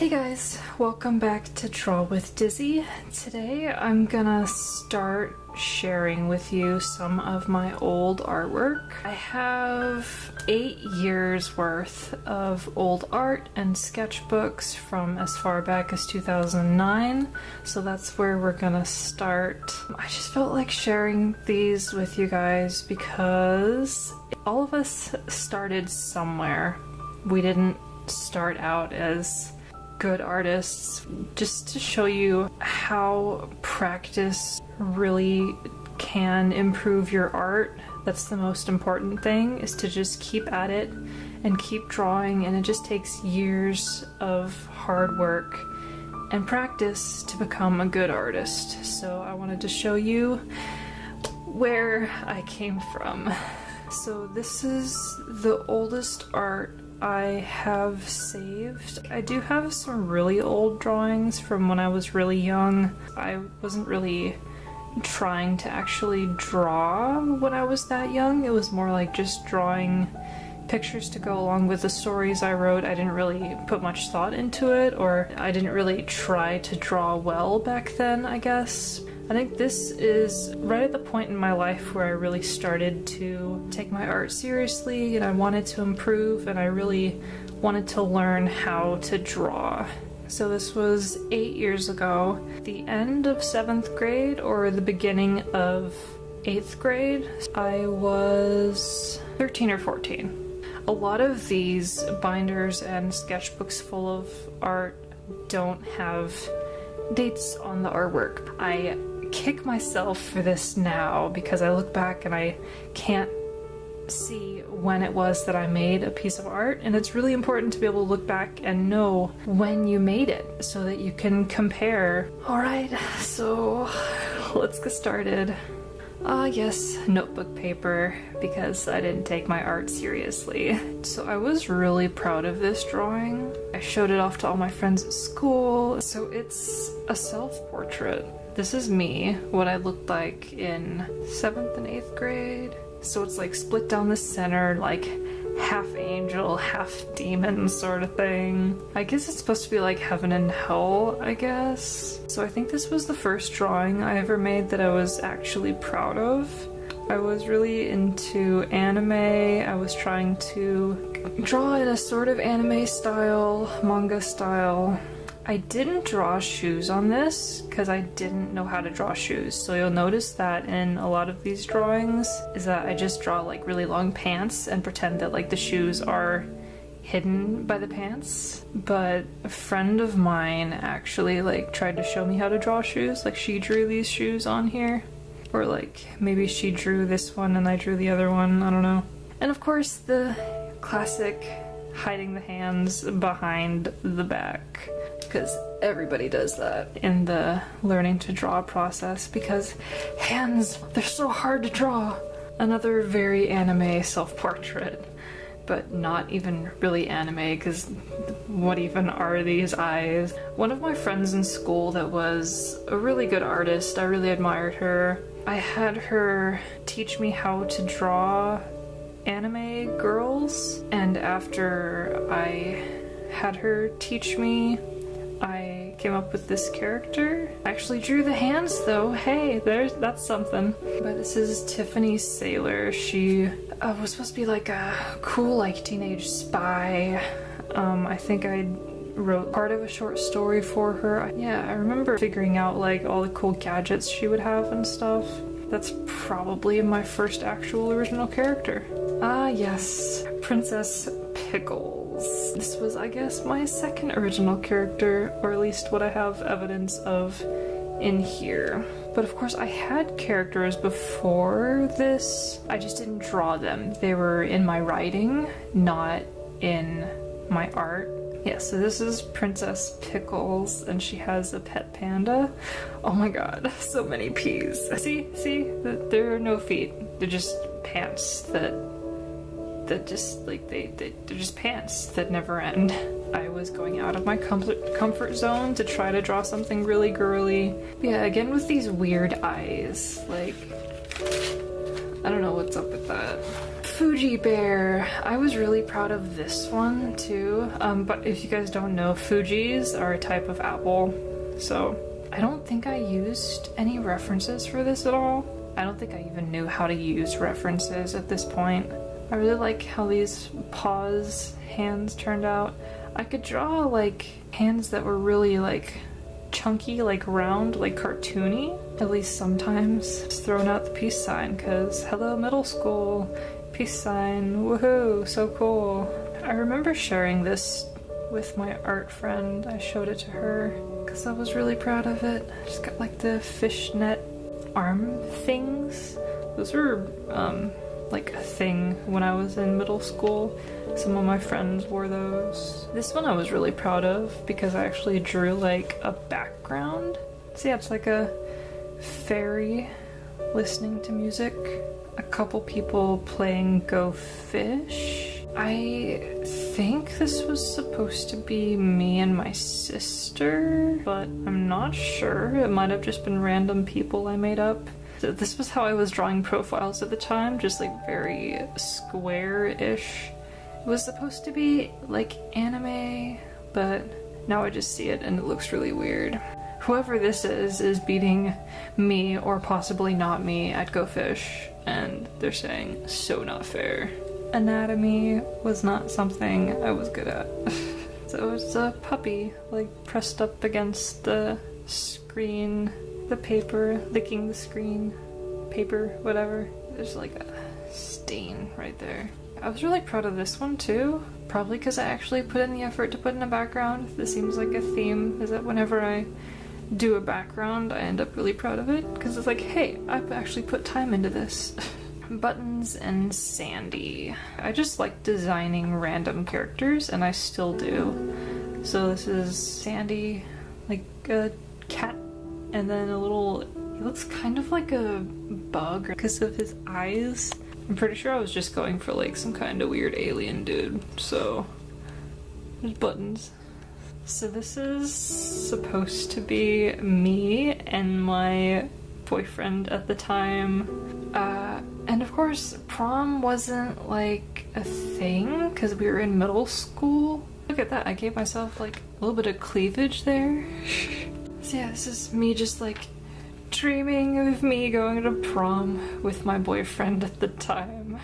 Hey guys, welcome back to Draw with Dizzy. Today I'm gonna start sharing with you some of my old artwork. I have 8 years worth of old art and sketchbooks from as far back as 2009, so that's where we're gonna start. I just felt like sharing these with you guys because all of us started somewhere. We didn't start out as good artists. Just to show you how practice really can improve your art. That's the most important thing, is to just keep at it and keep drawing, and it just takes years of hard work and practice to become a good artist. So I wanted to show you where I came from. So this is the oldest art I have saved. I do have some really old drawings from when I was really young. I wasn't really trying to actually draw when I was that young. It was more like just drawing pictures to go along with the stories I wrote. I didn't really put much thought into it, or I didn't really try to draw well back then, I guess. I think this is right at the point in my life where I really started to take my art seriously, and I wanted to improve, and I really wanted to learn how to draw. So this was 8 years ago, the end of 7th grade or the beginning of 8th grade. I was 13 or 14. A lot of these binders and sketchbooks full of art don't have dates on the artwork. I kick myself for this now because I look back and I can't see when it was that I made a piece of art, and it's really important to be able to look back and know when you made it so that you can compare. Alright, so let's get started. Yes, notebook paper, because I didn't take my art seriously. So I was really proud of this drawing. I showed it off to all my friends at school. So it's a self-portrait. This is me, what I looked like in 7th and 8th grade. So it's like split down the center, like half angel, half demon sort of thing. I guess it's supposed to be like heaven and hell, I guess. So I think this was the first drawing I ever made that I was actually proud of. I was really into anime. I was trying to draw in a sort of anime style, manga style. I didn't draw shoes on this because I didn't know how to draw shoes. So you'll notice that in a lot of these drawings is that I just draw like really long pants and pretend that like the shoes are hidden by the pants. But a friend of mine actually like tried to show me how to draw shoes. Like she drew these shoes on here, or like maybe she drew this one and I drew the other one, I don't know. And of course the classic hiding the hands behind the back, because everybody does that in the learning to draw process, because hands, they're so hard to draw. Another very anime self-portrait, but not even really anime, because what even are these eyes? One of my friends in school that was a really good artist, I really admired her. I had her teach me how to draw anime girls, and after I had her teach me, I came up with this character. I actually drew the hands though. Hey, that's something. But this is Tiffany Sailor. She was supposed to be like a cool like teenage spy. I think I wrote part of a short story for her. Yeah, I remember figuring out like all the cool gadgets she would have and stuff. That's probably my first actual original character. Ah yes, Princess Pickles. This was, I guess, my second original character, or at least what I have evidence of in here. But of course I had characters before this, I just didn't draw them. They were in my writing, not in my art. Yeah, so this is Princess Pickles, and she has a pet panda. Oh my god, so many peas. See, there are no feet. They're just pants that just like they're just pants that never end. I was going out of my comfort zone to try to draw something really girly. Yeah, again with these weird eyes, like I don't know what's up with that. Fuji bear. I was really proud of this one too, but if you guys don't know, Fujis are a type of apple, so I don't think I used any references for this at all. I don't think I even knew how to use references at this point. I really like how these paws hands turned out. I could draw like hands that were really like chunky, like round, like cartoony, at least sometimes. Just throwing out the peace sign because hello middle school, peace sign, woohoo, so cool. I remember sharing this with my art friend. I showed it to her because I was really proud of it. I just got like the fishnet arm things. Those were like a thing when I was in middle school. Some of my friends wore those. This one I was really proud of because I actually drew like a background. So yeah, it's like a fairy listening to music. A couple people playing Go Fish. I think this was supposed to be me and my sister, but I'm not sure. It might have just been random people I made up. So this was how I was drawing profiles at the time, just like very square-ish. It was supposed to be like anime, but now I just see it and it looks really weird. Whoever this is beating me, or possibly not me, at Go Fish, and they're saying, so not fair. Anatomy was not something I was good at. So it's a puppy, like pressed up against the screen, the paper, licking the screen, paper, whatever. There's like a stain right there. I was really proud of this one too, probably because I actually put in the effort to put in a background. This seems like a theme, is that whenever I do a background, I end up really proud of it, because it's like, hey, I've actually put time into this. Buttons and Sandy. I just like designing random characters, and I still do. So this is Sandy, like a cat, and then a little, he looks kind of like a bug because of his eyes. I'm pretty sure I was just going for like some kind of weird alien dude, so there's buttons. So this is supposed to be me and my boyfriend at the time. And of course, prom wasn't like a thing because we were in middle school. Look at that, I gave myself like a little bit of cleavage there. So yeah, this is me just like dreaming of me going to prom with my boyfriend at the time.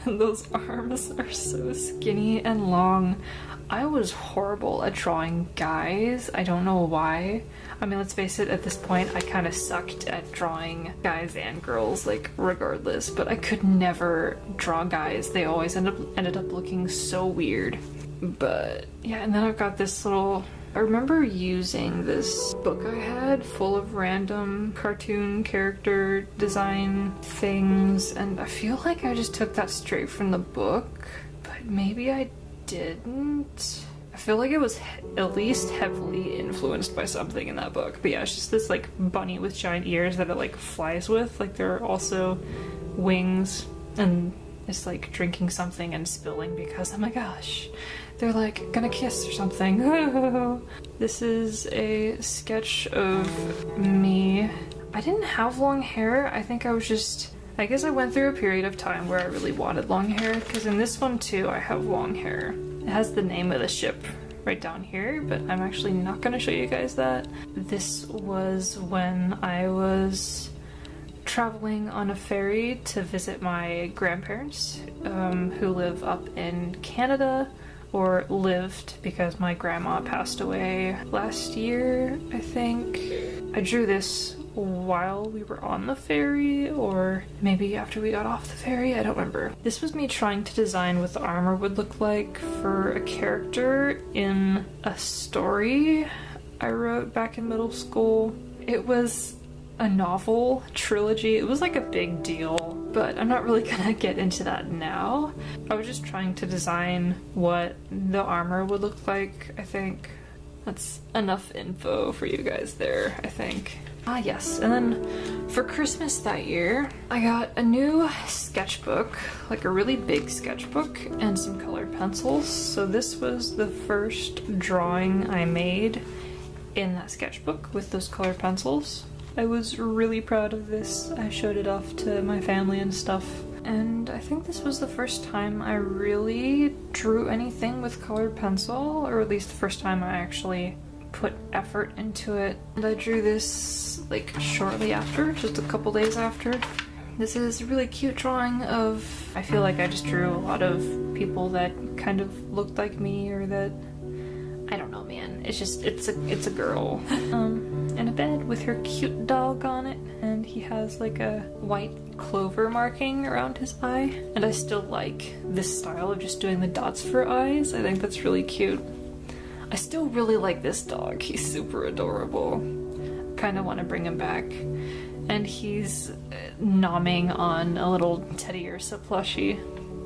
And those arms are so skinny and long. I was horrible at drawing guys. I don't know why. I mean, let's face it, at this point I kind of sucked at drawing guys and girls, like regardless, but I could never draw guys. They always ended up looking so weird. But yeah, and then I've got this little, I remember using this book I had full of random cartoon character design things, and I feel like I just took that straight from the book, but maybe I didn't. I feel like it was at least heavily influenced by something in that book. But yeah, it's just this like bunny with giant ears that it like flies with. Like there are also wings, and it's like drinking something and spilling because, oh my gosh, they're like gonna kiss or something. This is a sketch of me. I didn't have long hair. I think I was just, I guess I went through a period of time where I really wanted long hair, because in this one too I have long hair. It has the name of the ship right down here, but I'm actually not gonna show you guys that. This was when I was traveling on a ferry to visit my grandparents, who live up in Canada, or lived because my grandma passed away last year, I think. I drew this while we were on the ferry, or maybe after we got off the ferry, I don't remember. This was me trying to design what the armor would look like for a character in a story I wrote back in middle school. It was a novel trilogy. It was like a big deal, but I'm not really gonna get into that now. I was just trying to design what the armor would look like, I think. That's enough info for you guys there, I think. Ah yes, and then for Christmas that year, I got a new sketchbook, like a really big sketchbook, and some colored pencils. So this was the first drawing I made in that sketchbook with those colored pencils. I was really proud of this. I showed it off to my family and stuff. and I think this was the first time I really drew anything with colored pencil, or at least the first time I actually put effort into it. And I drew this like shortly after, just a couple days after. This is a really cute drawing of, I feel like I just drew a lot of people that kind of looked like me, or that, I don't know, man. It's just, it's a girl in a bed with her cute dog on it, and he has like a white clover marking around his eye. And I still like this style of just doing the dots for eyes. I think that's really cute. I still really like this dog. He's super adorable. Kind of want to bring him back. And he's nomming on a little Teddy Ursa plushie.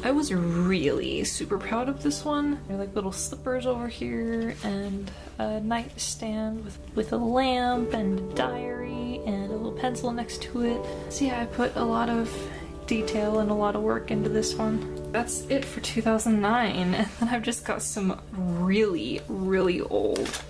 I was really super proud of this one. There are like little slippers over here, and a nightstand with a lamp and a diary and a little pencil next to it. So yeah, I put a lot of detail and a lot of work into this one. That's it for 2009, and then I've just got some really, really old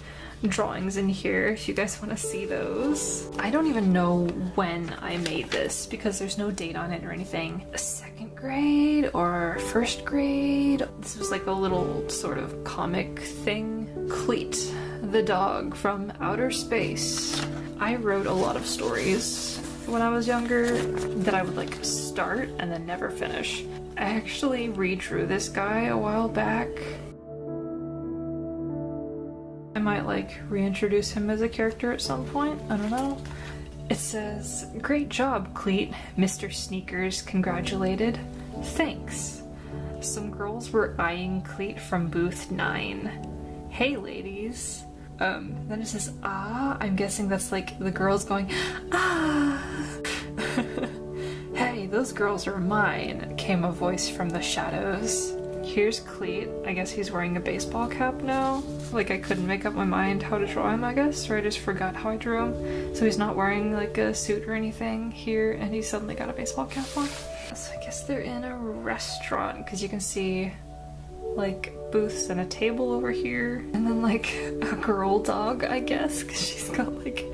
drawings in here if you guys want to see those. I don't even know when I made this because there's no date on it or anything. Second grade or first grade? This was like a little sort of comic thing. Cleet, the dog from outer space. I wrote a lot of stories when I was younger that I would like start and then never finish. I actually redrew this guy a while back. I might like reintroduce him as a character at some point, I don't know. It says, "Great job, Cleet. Mr. Sneakers congratulated. Thanks." Some girls were eyeing Cleet from booth 9. Hey ladies. Then it says, "Ah," I'm guessing that's like the girls going, "Ah." "Hey, those girls are mine," came a voice from the shadows. Here's Cleet. I guess he's wearing a baseball cap now. Like I couldn't make up my mind how to draw him, I guess, or I just forgot how I drew him. So he's not wearing like a suit or anything here, and he suddenly got a baseball cap on. So I guess they're in a restaurant, because you can see like booths and a table over here, and then like a girl dog, I guess, because she's got like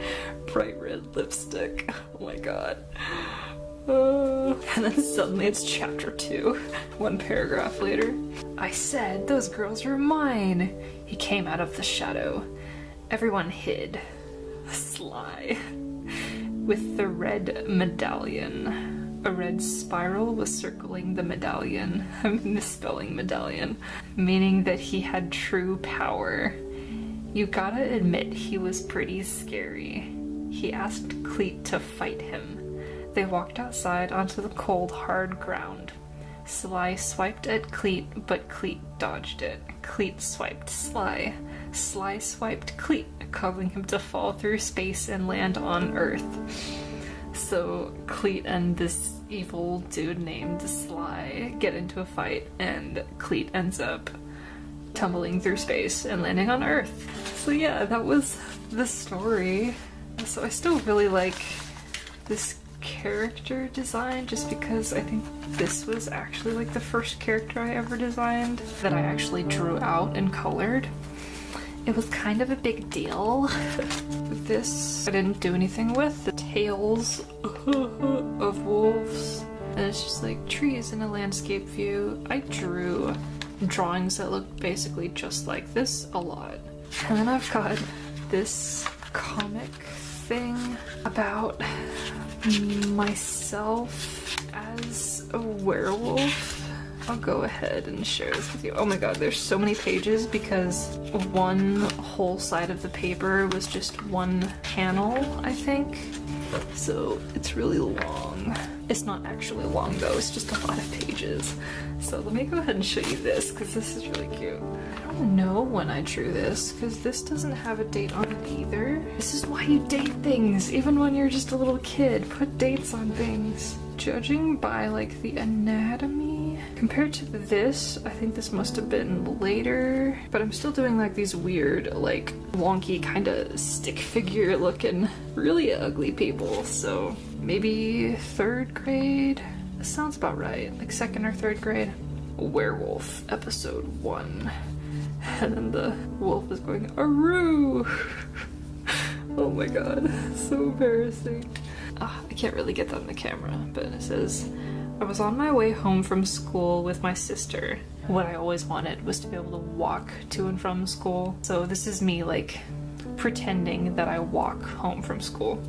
bright red lipstick. Oh my god. And then suddenly it's chapter 2, one paragraph later. "I said those girls were mine." He came out of the shadow. Everyone hid. Sly. With the red medallion. A red spiral was circling the medallion. I'm misspelling medallion. Meaning that he had true power. You gotta admit he was pretty scary. He asked Cleet to fight him. They walked outside onto the cold, hard ground. Sly swiped at Cleet, but Cleet dodged it. Cleet swiped Sly. Sly swiped Cleet, causing him to fall through space and land on Earth. So Cleet and this evil dude named Sly get into a fight, and Cleet ends up tumbling through space and landing on Earth. So yeah, that was the story. So I still really like this character design, just because I think this was actually like the first character I ever designed that I actually drew out and colored. It was kind of a big deal. This I didn't do anything with. The tails of wolves, and it's just like trees in a landscape view. I drew drawings that look basically just like this a lot. And then I've got this comic thing about myself as a werewolf. I'll go ahead and share this with you. Oh my god, there's so many pages because one whole side of the paper was just one panel, I think. So it's really long. It's not actually long though, it's just a lot of pages. So let me go ahead and show you this because this is really cute. I don't know when I drew this because this doesn't have a date on it either. This is why you date things, even when you're just a little kid. Put dates on things. Judging by like the anatomy, compared to this, I think this must have been later, but I'm still doing like these weird, like wonky kind of stick figure looking, really ugly people. So maybe 3rd grade? This sounds about right, like 2nd or 3rd grade. Werewolf, episode 1. And then the wolf is going, "Aroo!" Oh my god, so embarrassing. I can't really get that on the camera, but it says, I was on my way home from school with my sister. What I always wanted was to be able to walk to and from school. So this is me like pretending that I walk home from school.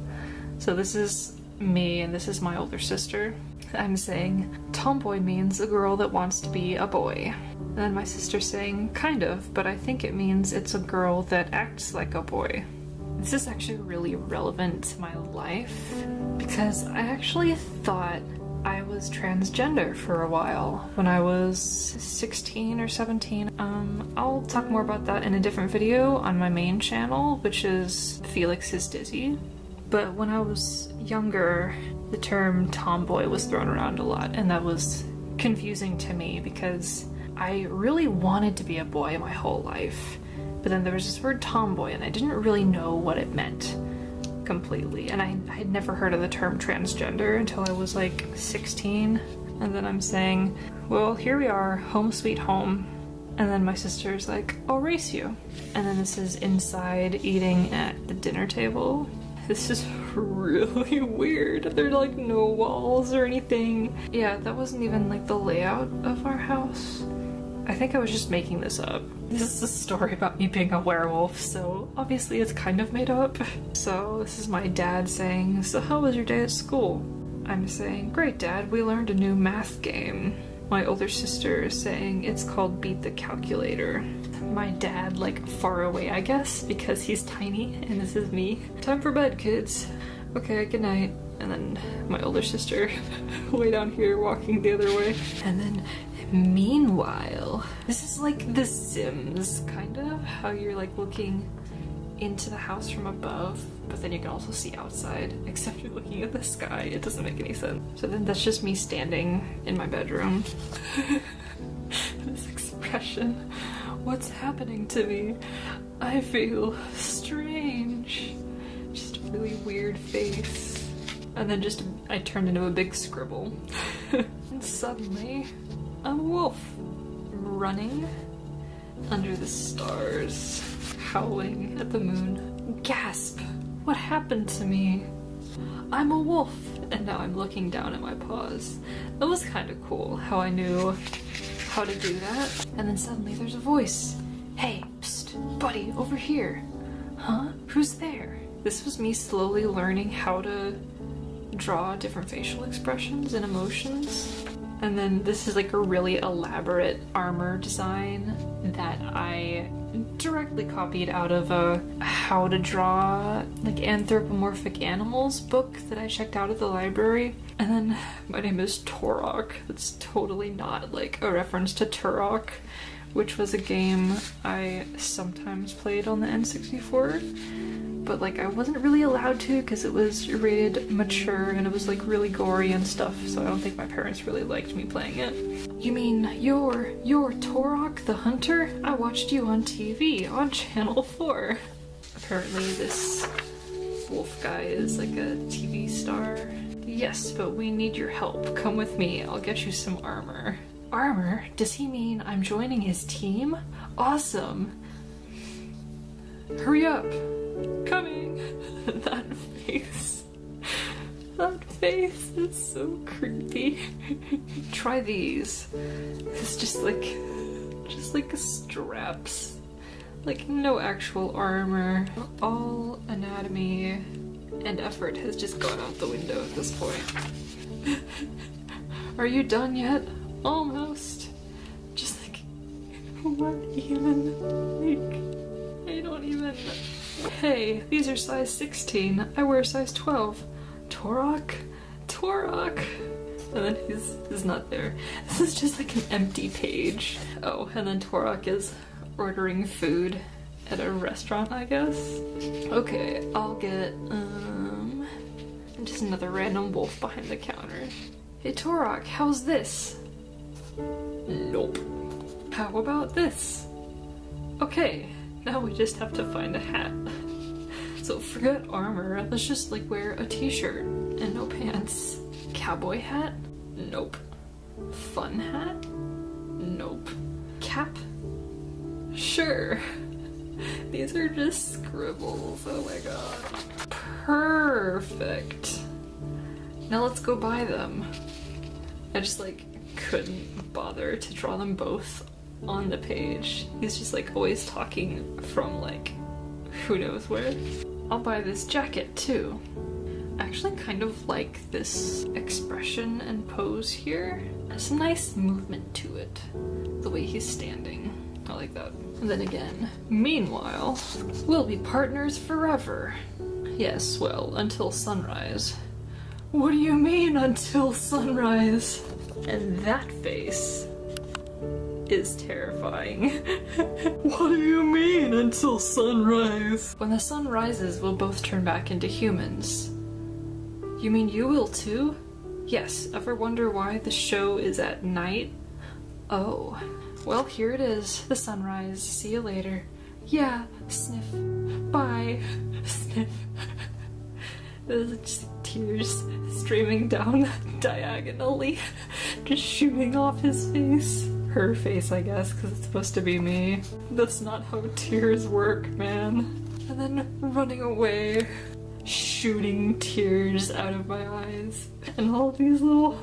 So this is me and this is my older sister. I'm saying, tomboy means a girl that wants to be a boy. And then my sister's saying, kind of, but I think it means it's a girl that acts like a boy. This is actually really relevant to my life because I actually thought I was transgender for a while when I was 16 or 17. I'll talk more about that in a different video on my main channel, which is FelixIsDizzy. But when I was younger, the term tomboy was thrown around a lot, and that was confusing to me because I really wanted to be a boy my whole life. But then there was this word tomboy, and I didn't really know what it meant completely. And I had never heard of the term transgender until I was like 16. And then I'm saying, well, here we are, home sweet home. And then my sister's like, I'll race you. And then this is inside eating at the dinner table. This is really weird. There are like no walls or anything. Yeah, that wasn't even like the layout of our house. I think I was just making this up. This is a story about me being a werewolf, so obviously it's kind of made up. So this is my dad saying, so how was your day at school? I'm saying, great dad, we learned a new math game. My older sister is saying, it's called Beat the Calculator. My dad, like far away I guess, because he's tiny, and this is me. Time for bed, kids. Okay, good night. And then my older sister way down here walking the other way. And then meanwhile, this is like The Sims, kind of, how you're like looking into the house from above, but then you can also see outside, except you're looking at the sky. It doesn't make any sense. So then that's just me standing in my bedroom. This expression. What's happening to me? I feel strange. Just a really weird face. And then just, I turned into a big scribble. And suddenly, I'm a wolf. Running under the stars. Howling at the moon. Gasp! What happened to me? I'm a wolf! And now I'm looking down at my paws. That was kind of cool, how I knew how to do that. And then suddenly there's a voice. Hey, psst, buddy, over here. Huh? Who's there? This was me slowly learning how to draw different facial expressions and emotions. And then this is like a really elaborate armor design that I directly copied out of a how to draw like anthropomorphic animals book that I checked out at the library. And then my name is Torok. It's totally not like a reference to Turok, which was a game I sometimes played on the N64, but like I wasn't really allowed to because it was rated mature and it was like really gory and stuff, so I don't think my parents really liked me playing it. You mean you're Torok the Hunter? I watched you on TV on Channel 4. Apparently this wolf guy is like a TV star. Yes, but we need your help. Come with me, I'll get you some armor. Armor? Does he mean I'm joining his team? Awesome! Hurry up! Coming! That face. That face is so creepy. Try these. It's just like straps. Like no actual armor. All anatomy and effort has just gone out the window at this point. Are you done yet? Almost. Just like, what even? Like, I don't even. Hey, these are size 16. I wear size 12. Torok? Torok? And then he's not there. This is just like an empty page. Oh, and then Torok is ordering food at a restaurant, I guess. Okay, I'll get, just another random wolf behind the counter. Hey Torok, how's this? Nope. How about this? Okay, now we just have to find a hat. So forget armor, let's just like wear a t-shirt and no pants. Cowboy hat? Nope. Fun hat? Nope. Cap? Sure. These are just scribbles, oh my god. Perfect. Now let's go buy them. I just like couldn't bother to draw them both on the page. He's just like always talking from like who knows where. I'll buy this jacket too. I actually kind of like this expression and pose here. There's a nice movement to it. The way he's standing. I like that. And then again, meanwhile, we'll be partners forever. Yes, well, until sunrise. What do you mean until sunrise? And that face is terrifying. What do you mean until sunrise? When the sun rises, we'll both turn back into humans. You mean you will too? Yes, ever wonder why the show is at night? Oh, well, here it is, the sunrise. See you later. Yeah, sniff. Bye. Sniff. There's just tears streaming down diagonally, just shooting off his face. Her face, I guess, because it's supposed to be me. That's not how tears work, man. And then running away, shooting tears out of my eyes, and all these little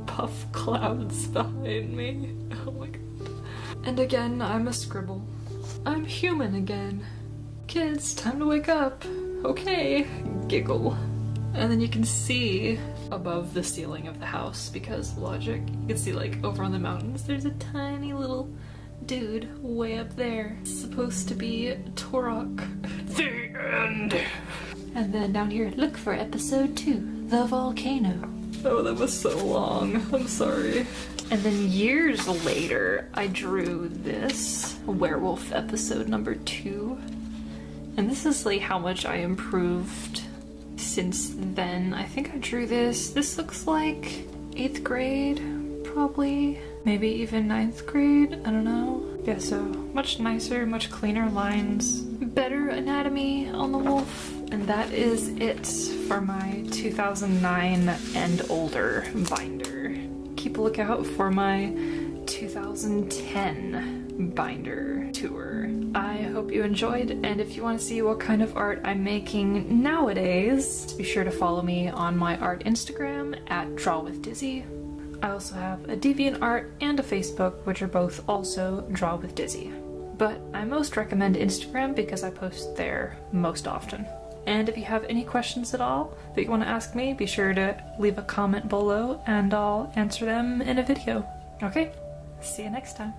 puff clouds behind me. Oh my god. And again, I'm a scribble. I'm human again. Kids, time to wake up. Okay, giggle. And then you can see above the ceiling of the house, because logic, you can see like over on the mountains, there's a tiny little dude way up there. It's supposed to be Torok. The end! And then down here, look for episode 2, the volcano. Oh, that was so long. I'm sorry. And then years later, I drew this werewolf episode number 2. And this is like how much I improved since then. I think I drew this. This looks like 8th grade, probably. Maybe even 9th grade, I don't know. Yeah, so much nicer, much cleaner lines, better anatomy on the wolf. And that is it for my 2009 and older binder. Keep a lookout for my 2010 binder tour. I hope you enjoyed, and if you want to see what kind of art I'm making nowadays, be sure to follow me on my art Instagram at DrawWithDizzy. I also have a DeviantArt and a Facebook, which are both also DrawWithDizzy. But I most recommend Instagram because I post there most often. And if you have any questions at all that you want to ask me, be sure to leave a comment below and I'll answer them in a video. Okay? See you next time.